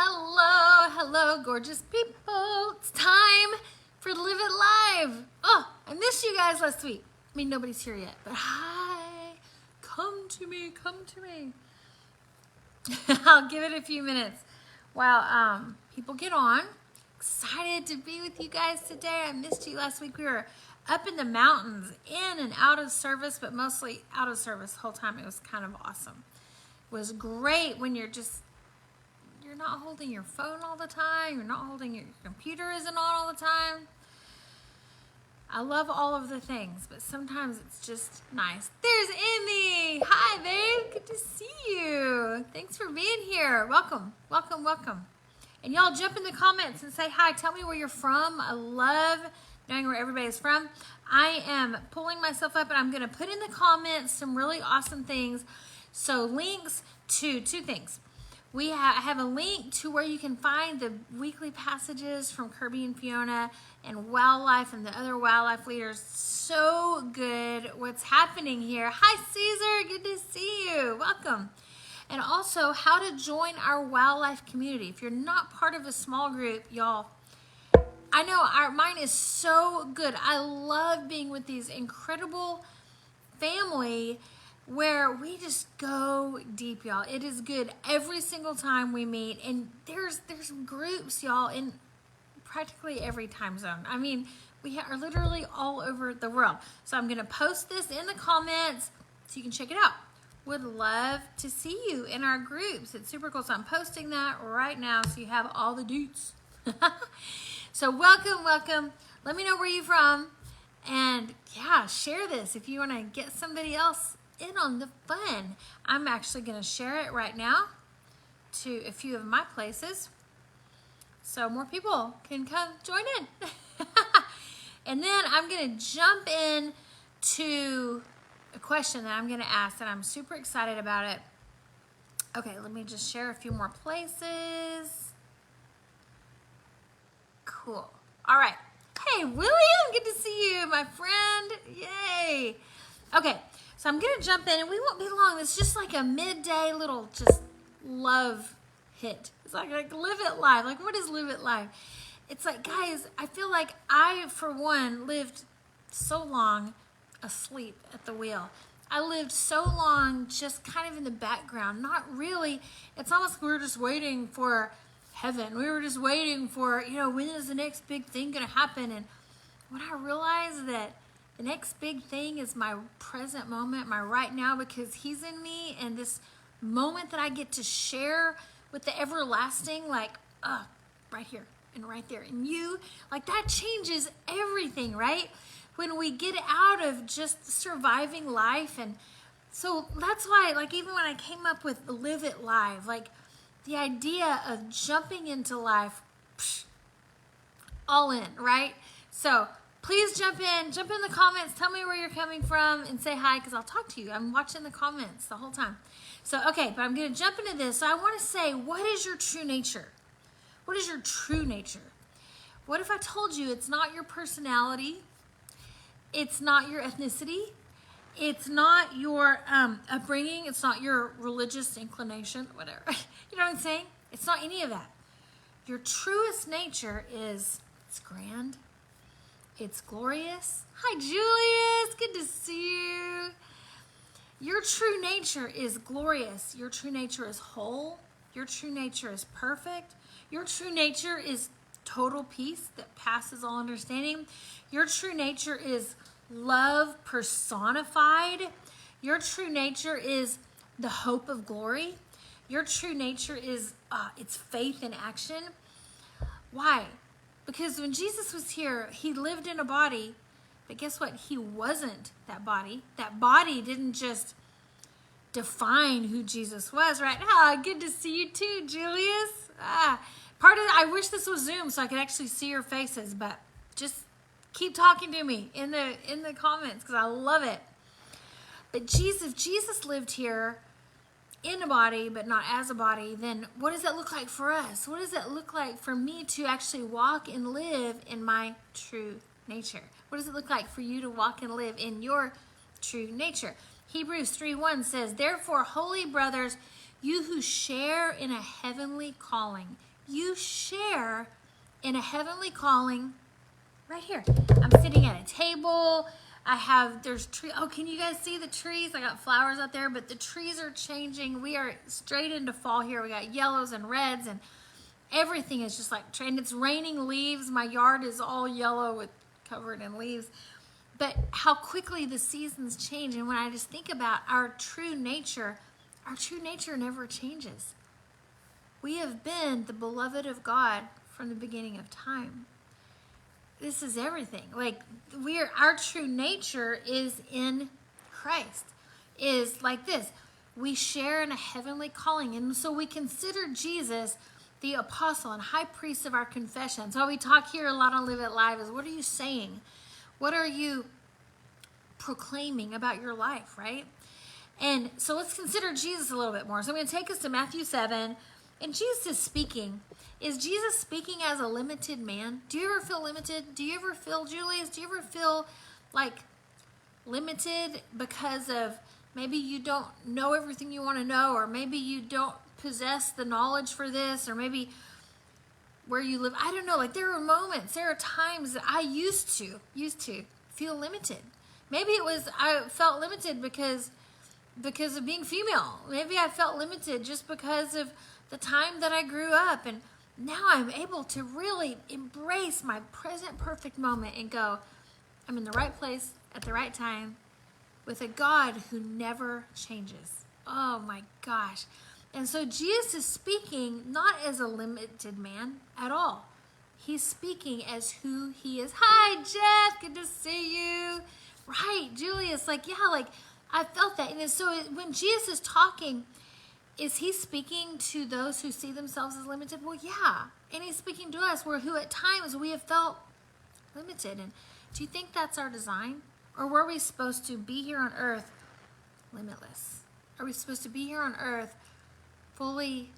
Hello, hello, gorgeous people. It's time for Live It Live. Oh, I missed you guys last week. I mean, nobody's here yet, but hi. Come to me, come to me. I'll give it a few minutes while people get on. Excited to be with you guys today. I missed you last week. We were up in the mountains, in and out of service, but mostly out of service the whole time. It was kind of awesome. It was great when you're not holding your phone all the time. You're not holding your computer isn't on all the time. I love all of the things, but sometimes it's just nice. There's Amy. Hi, babe. Good to see you. Thanks for being here. Welcome, welcome, welcome. And y'all jump in the comments and say hi. Tell me where you're from. I love knowing where everybody's from. I am pulling myself up, and I'm going to put in the comments some really awesome things. So links to two things. We have a link to where you can find the weekly passages from Kirby and Fiona and Wildlife and the other wildlife leaders. So good what's happening here. Hi, Caesar. Good to see you. Welcome. And also how to join our wildlife community. If you're not part of a small group, y'all, I know mine is so good. I love being with these incredible family where we just go deep, y'all. It is good every single time we meet, and there's groups, y'all, in practically every time zone. I mean, we are literally all over the world. So I'm gonna post this in the comments so you can check it out. Would love to see you in our groups. It's super cool. So I'm posting that right now so you have all the deets. So welcome, welcome. Let me know where you're from, and yeah, share this if you wanna get somebody else in on the fun. I'm actually going to share it right now to a few of my places so more people can come join in. And then I'm going to jump in to a question that I'm going to ask, and I'm super excited about it. Okay, let me just share a few more places. Cool. All right. Hey, William, good to see you, my friend. Yay. Okay. So I'm going to jump in, and we won't be long. It's just like a midday little just love hit. It's like Live It Live. Like, what is Live It Live? It's like, guys, I feel like I, for one, lived so long asleep at the wheel. I lived so long just kind of in the background. Not really. It's almost like we were just waiting for heaven. We were just waiting for, when is the next big thing going to happen? And when I realized that the next big thing is my present moment, my right now, because he's in me, and this moment that I get to share with the everlasting, like, right here and right there. And you, like, that changes everything, right? When we get out of just surviving life. And so that's why, like, even when I came up with Live It Live, like, the idea of jumping into life, all in, right? So please jump in the comments, tell me where you're coming from, and say hi, because I'll talk to you. I'm watching the comments the whole time. So, okay, but I'm going to jump into this. So I want to say, what is your true nature? What is your true nature? What if I told you it's not your personality, it's not your ethnicity, it's not your upbringing, it's not your religious inclination, whatever. You know what I'm saying? It's not any of that. Your truest nature is, it's grand, it's glorious. Hi, Julius. Good to see you. Your true nature is glorious. Your true nature is whole. Your true nature is perfect. Your true nature is total peace that passes all understanding. Your true nature is love personified. Your true nature is the hope of glory. Your true nature is it's faith in action. Why? Because when Jesus was here, he lived in a body, but guess what? He wasn't that body. That body didn't just define who Jesus was, right? Good to see you too, Julius. I wish this was Zoom so I could actually see your faces, but just keep talking to me in the comments because I love it. But if Jesus lived here in a body, but not as a body, then what does that look like for us? What does that look like for me to actually walk and live in my true nature? What does it look like for you to walk and live in your true nature? Hebrews 3:1 says, therefore, holy brothers, You who share in a heavenly calling. You share in a heavenly calling right here. I'm sitting at a table. There's tree. Oh, can you guys see the trees? I got flowers out there, but the trees are changing. We are straight into fall here. We got yellows and reds, and everything is just like, and it's raining leaves. My yard is all yellow covered in leaves. But how quickly the seasons change. And when I just think about our true nature never changes. We have been the beloved of God from the beginning of time. This is everything. Like, our true nature is in Christ, is like this. We share in a heavenly calling. And so we consider Jesus the apostle and high priest of our confession. So we talk here a lot on Live It Live is, what are you saying? What are you proclaiming about your life, right? And so let's consider Jesus a little bit more. So I'm going to take us to Matthew 7. And Jesus is speaking. Is Jesus speaking as a limited man? Do you ever feel limited? Do you ever feel, Julius, do you ever feel like limited because of maybe you don't know everything you want to know, or maybe you don't possess the knowledge for this, or maybe where you live? I don't know. Like, there are times that I used to feel limited. Maybe I felt limited because of being female. Maybe I felt limited just because of the time that I grew up. And now I'm able to really embrace my present perfect moment and go, I'm in the right place at the right time with a God who never changes. Oh my gosh. And so Jesus is speaking not as a limited man at all. He's speaking as who he is. Hi, Jeff. Good to see you. Right, Julius. Like, yeah, like I felt that. And so when Jesus is talking, is he speaking to those who see themselves as limited? Well, yeah. And he's speaking to us who at times we have felt limited. And do you think that's our design? Or were we supposed to be here on earth limitless? Are we supposed to be here on earth fully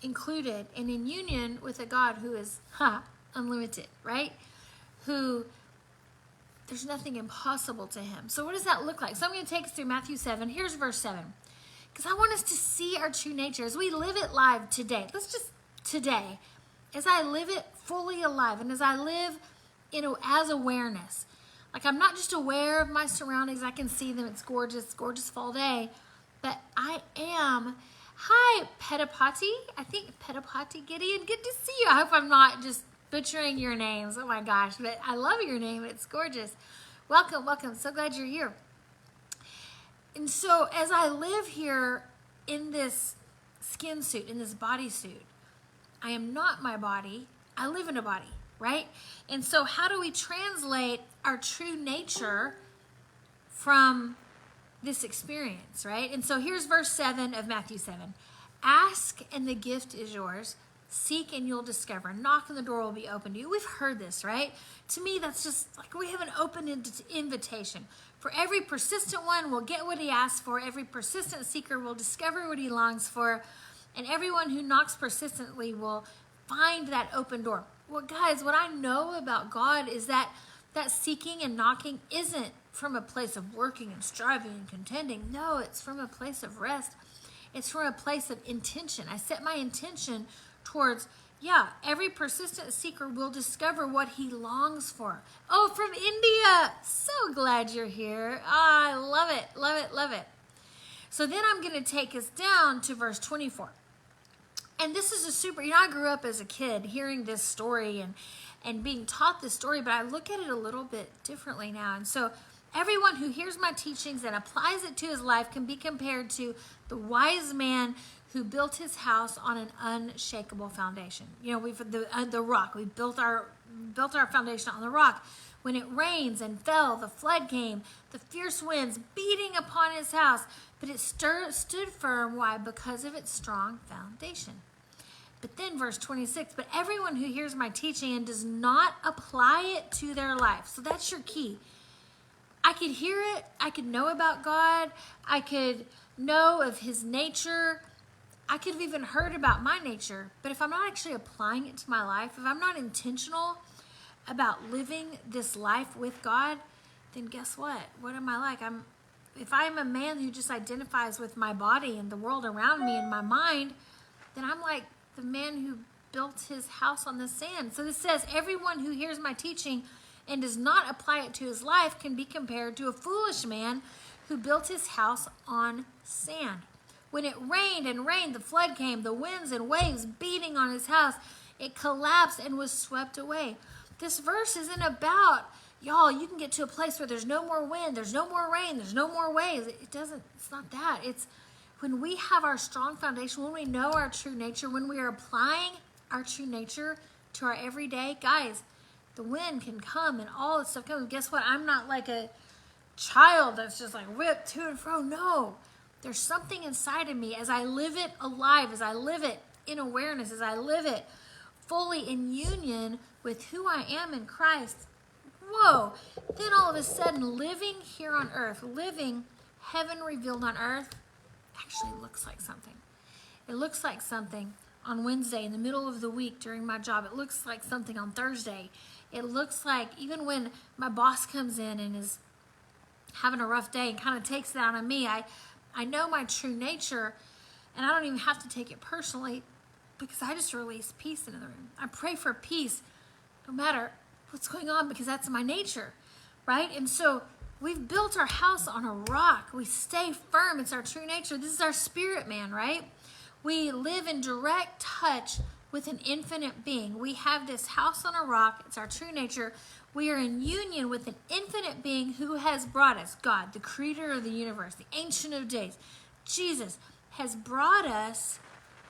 included and in union with a God who is unlimited, right? Who there's nothing impossible to him. So what does that look like? So I'm going to take us through Matthew 7. Here's verse 7. Because I want us to see our true nature as we live it live today. Today, as I live it fully alive, and as I live as awareness. Like, I'm not just aware of my surroundings. I can see them. It's gorgeous, gorgeous fall day. But I am. Hi, Petapati. I think Petapati Gideon. Good to see you. I hope I'm not just butchering your names. Oh my gosh. But I love your name. It's gorgeous. Welcome, welcome. So glad you're here. And so as I live here in this skin suit, in this bodysuit, I am not my body. I live in a body, right? And so how do we translate our true nature from this experience, right? And so here's verse 7 of Matthew 7. Ask and the gift is yours. Seek and you'll discover. Knock and the door will be open to you. We've heard this, right? To me, that's just like we have an open invitation. For every persistent one will get what he asks for. Every persistent seeker will discover what he longs for. And everyone who knocks persistently will find that open door. Well, guys, what I know about God is that seeking and knocking isn't from a place of working and striving and contending. No, it's from a place of rest. It's from a place of intention. I set my intention towards, every persistent seeker will discover what he longs for. Oh, from India. So glad you're here. I love it, love it, love it. So then I'm going to take us down to verse 24. And this is I grew up as a kid hearing this story and being taught this story, but I look at it a little bit differently now. And so everyone who hears my teachings and applies it to his life can be compared to the wise man who built his house on an unshakable foundation. We've the rock. We built our foundation on the rock. When it rains and fell, the flood came, the fierce winds beating upon his house, but it stood firm. Why? Because of its strong foundation. But then verse 26, but everyone who hears my teaching and does not apply it to their life. So that's your key. I could hear it. I could know about God. I could know of his nature. I could have even heard about my nature. But if I'm not actually applying it to my life, if I'm not intentional about living this life with God, then guess what? What am I like? I'm if I'm a man who just identifies with my body and the world around me and my mind, then I'm like the man who built his house on the sand. So this says, everyone who hears my teaching and does not apply it to his life can be compared to a foolish man who built his house on sand. When it rained and rained, the flood came, the winds and waves beating on his house. It collapsed and was swept away. This verse isn't about, y'all, you can get to a place where there's no more wind, there's no more rain, there's no more waves. It's not that. It's when we have our strong foundation, when we know our true nature, when we are applying our true nature to our everyday, guys, the wind can come and all this stuff comes. Guess what? I'm not like a child that's just like whipped to and fro. No, there's something inside of me as I live it alive, as I live it in awareness, as I live it fully in union with who I am in Christ. Whoa, then all of a sudden living here on earth, living heaven revealed on earth actually looks like something. It looks like something on Wednesday in the middle of the week during my job. It looks like something on Thursday. It looks like even when my boss comes in and is having a rough day and kind of takes it out on me, I know my true nature, and I don't even have to take it personally because I just release peace into the room. I pray for peace no matter what's going on because that's my nature, right? And so we've built our house on a rock. We stay firm. It's our true nature. This is our spirit man, right? We live in direct touch with an infinite being. We have this house on a rock. It's our true nature. We are in union with an infinite being who has brought us, God, the creator of the universe, the ancient of days. Jesus has brought us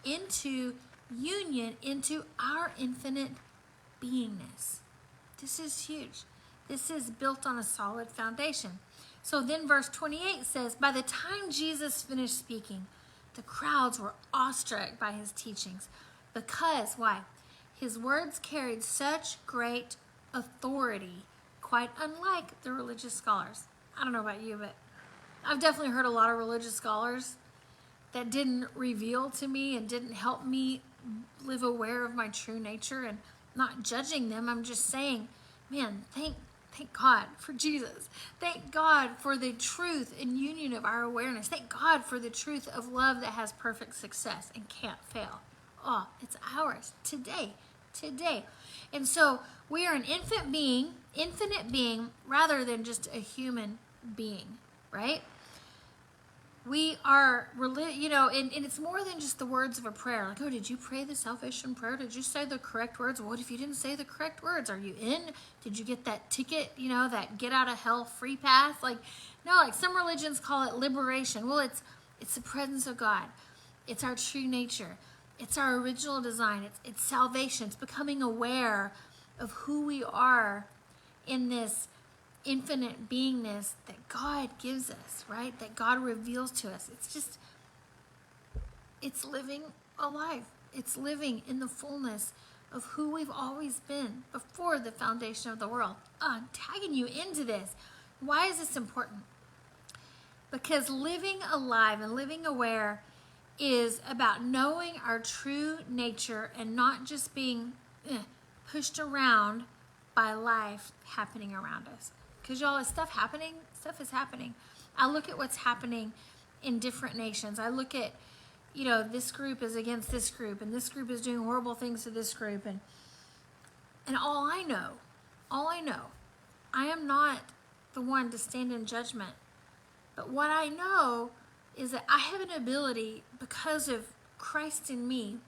into union, into our infinite beingness. This is huge. This is built on a solid foundation. So then verse 28 says, by the time Jesus finished speaking, the crowds were awestruck by his teachings because, why? His words carried such great authority, quite unlike the religious scholars. I don't know about you, but I've definitely heard a lot of religious scholars that didn't reveal to me and didn't help me live aware of my true nature, and not judging them. I'm just saying, man, thank God for Jesus. Thank God for the truth and union of our awareness. Thank God for the truth of love that has perfect success and can't fail. Oh, it's ours today. And so we are an infinite being rather than just a human being, right? We are, and it's more than just the words of a prayer. Like, oh, did you pray the salvation prayer? Did you say the correct words? What if you didn't say the correct words? Are you in? Did you get that ticket, that get out of hell free pass? Like, no, like some religions call it liberation. Well, it's the presence of God. It's our true nature. It's our original design. It's salvation. It's becoming aware of who we are in this infinite beingness that God gives us, right? That God reveals to us. It's living alive. It's living in the fullness of who we've always been before the foundation of the world. I'm tagging you into this. Why is this important? Because living alive and living aware is about knowing our true nature and not just being pushed around by life happening around us. Because y'all, stuff is happening. I look at what's happening in different nations. I look at, this group is against this group, and this group is doing horrible things to this group. And all I know, I am not the one to stand in judgment. But what I know is that I have an ability, because of Christ in me,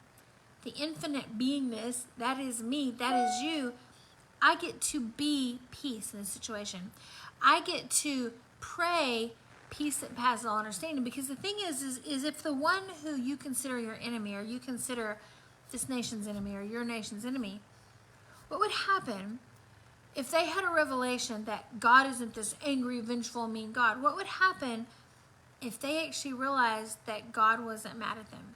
the infinite beingness, that is me, that is you, I get to be peace in this situation. I get to pray peace that passes all understanding. Because the thing is if the one who you consider your enemy, or you consider this nation's enemy, or your nation's enemy, what would happen if they had a revelation that God isn't this angry, vengeful, mean God? What would happen if they actually realized that God wasn't mad at them?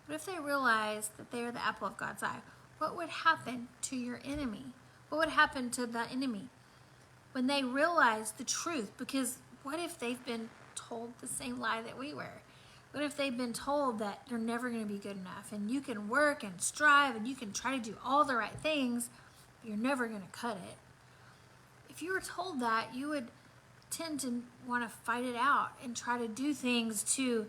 What if they realized that they are the apple of God's eye? What would happen to your enemy? What would happen to the enemy when they realize the truth? Because what if they've been told the same lie that we were? What if they've been told that they're never going to be good enough, and you can work and strive and you can try to do all the right things, but you're never going to cut it? If you were told that, you would tend to want to fight it out and try to do things to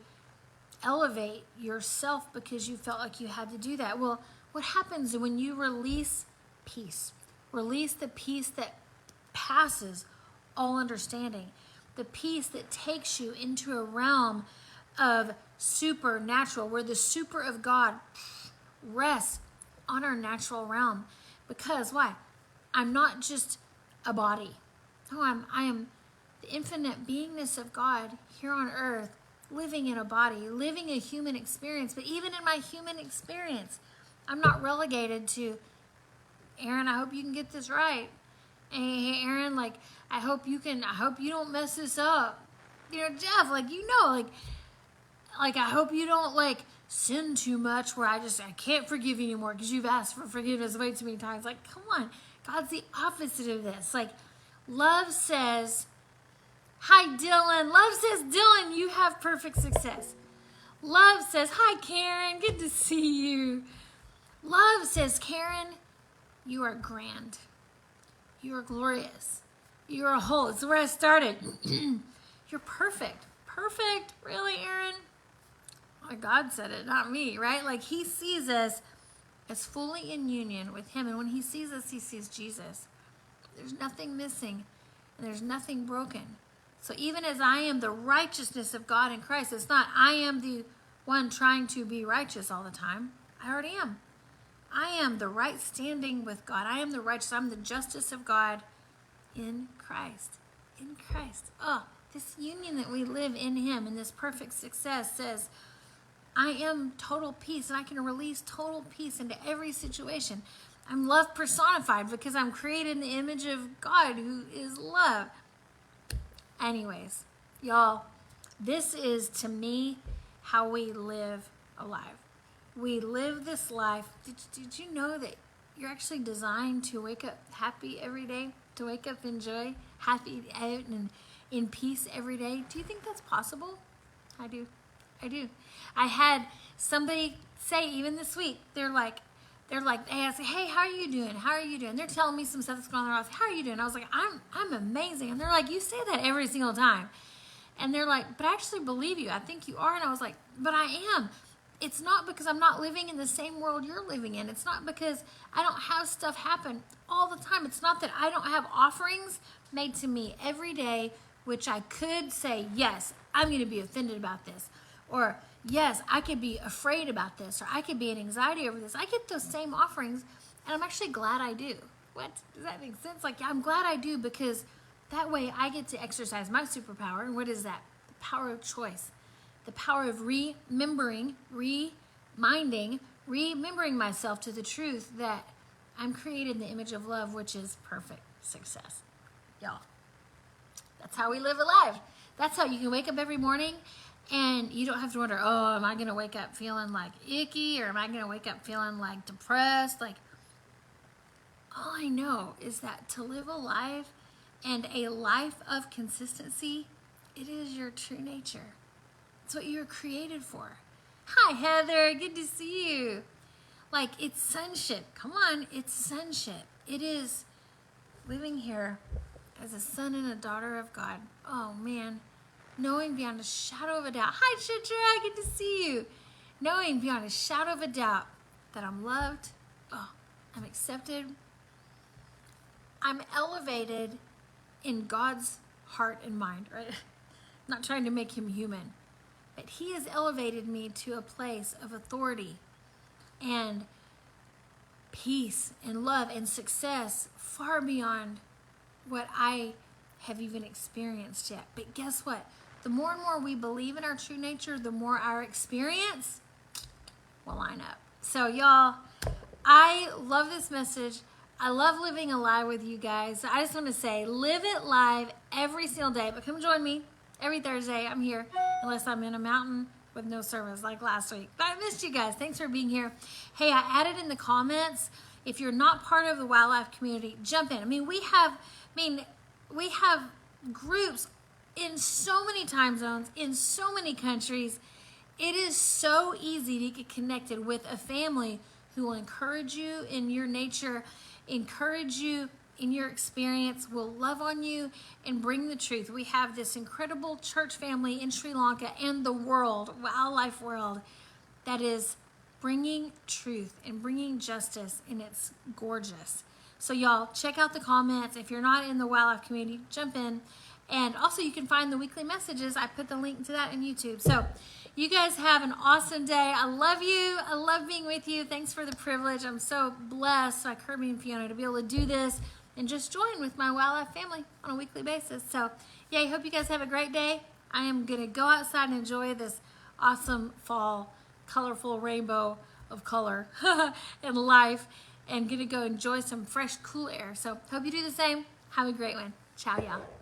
elevate yourself because you felt like you had to do that. Well, what happens when you release peace? Release the peace that passes all understanding, the peace that takes you into a realm of supernatural, where the super of God rests on our natural realm. Because why? I'm not just a body. No, I am the infinite beingness of God here on earth, living in a body, living a human experience. But even in my human experience, I'm not relegated to, Aaron, I hope you can get this right. Hey, Aaron, like, I hope you don't mess this up. You know, Jeff, like, I hope you don't, like, sin too much where I can't forgive you anymore because you've asked for forgiveness way too many times. Like, come on. God's the opposite of this. Like, love says, hi, Dylan. Love says, Dylan, you have perfect success. Love says, hi, Karen. Good to see you. Love says, Karen, you are grand. You are glorious. You are whole. It's where I started. You're perfect. Perfect? Really, Aaron? Well, God said it, not me, right? Like, he sees us as fully in union with him. And when he sees us, he sees Jesus. There's nothing missing and there's nothing broken. So even as I am the righteousness of God in Christ, it's not I am the one trying to be righteous all the time. I already am. I am the right standing with God. I am the righteous. I'm the justice of God in Christ. In Christ. Oh, this union that we live in him and this perfect success says, I am total peace, and I can release total peace into every situation. I'm love personified because I'm created in the image of God, who is love. Anyways, y'all, this is, to me, how we live alive. We live this life. Did you know that you're actually designed to wake up happy every day, to wake up in joy, happy and in peace every day? Do you think that's possible? I do. I had somebody say, even this week, they ask, hey, how are you doing? How are you doing? They're telling me some stuff that's going on in their life. How are you doing? I was like, I'm amazing. And they're like, you say that every single time. And they're like, but I actually believe you. I think you are. And I was like, but I am. It's not because I'm not living in the same world you're living in. It's not because I don't have stuff happen all the time. It's not that I don't have offerings made to me every day, which I could say, yes, I'm going to be offended about this. Or, yes, I could be afraid about this. Or I could be in anxiety over this. I get those same offerings, and I'm actually glad I do. What? Does that make sense? Like, yeah, I'm glad I do, because that way I get to exercise my superpower. And what is that? The power of choice. The power of remembering myself to the truth that I'm created in the image of love, which is perfect success. Y'all, that's how we live a life. That's how you can wake up every morning and you don't have to wonder, oh, am I going to wake up feeling like icky, or am I going to wake up feeling like depressed? Like, all I know is that to live a life and a life of consistency, it is your true nature. It's what you were created for. Hi, Heather. Good to see you. Like, it's sonship. Come on, it's sonship. It is living here as a son and a daughter of God. Oh, man. Knowing beyond a shadow of a doubt. Hi, Chitra. Good to see you. Knowing beyond a shadow of a doubt that I'm loved. Oh, I'm accepted. I'm elevated in God's heart and mind, right? I'm not trying to make him human. But he has elevated me to a place of authority and peace and love and success far beyond what I have even experienced yet. But guess what? The more and more we believe in our true nature, the more our experience will line up. So y'all, I love this message. I love living alive with you guys. I just want to say, live it live every single day. But come join me every Thursday. I'm here, unless I'm in a mountain with no service like last week. But I missed you guys. Thanks for being here. Hey, I added in the comments, if you're not part of the wildlife community, jump in. We have groups in so many time zones, in so many countries. It is so easy to get connected with a family who will encourage you in your nature, encourage you in your experience will love on you and bring the truth. We have this incredible church family in Sri Lanka and the world, wildlife world, that is bringing truth and bringing justice, and it's gorgeous. So y'all, check out the comments. If you're not in the wildlife community, jump in. And also you can find the weekly messages. I put the link to that in YouTube. So you guys have an awesome day. I love you. I love being with you. Thanks for the privilege. I'm so blessed, like Herbie and Fiona, to be able to do this and just join with my wildlife family on a weekly basis. So yeah, I hope you guys have a great day. I am going to go outside and enjoy this awesome fall, colorful rainbow of color and life, and going to go enjoy some fresh, cool air. So hope you do the same. Have a great one. Ciao, y'all.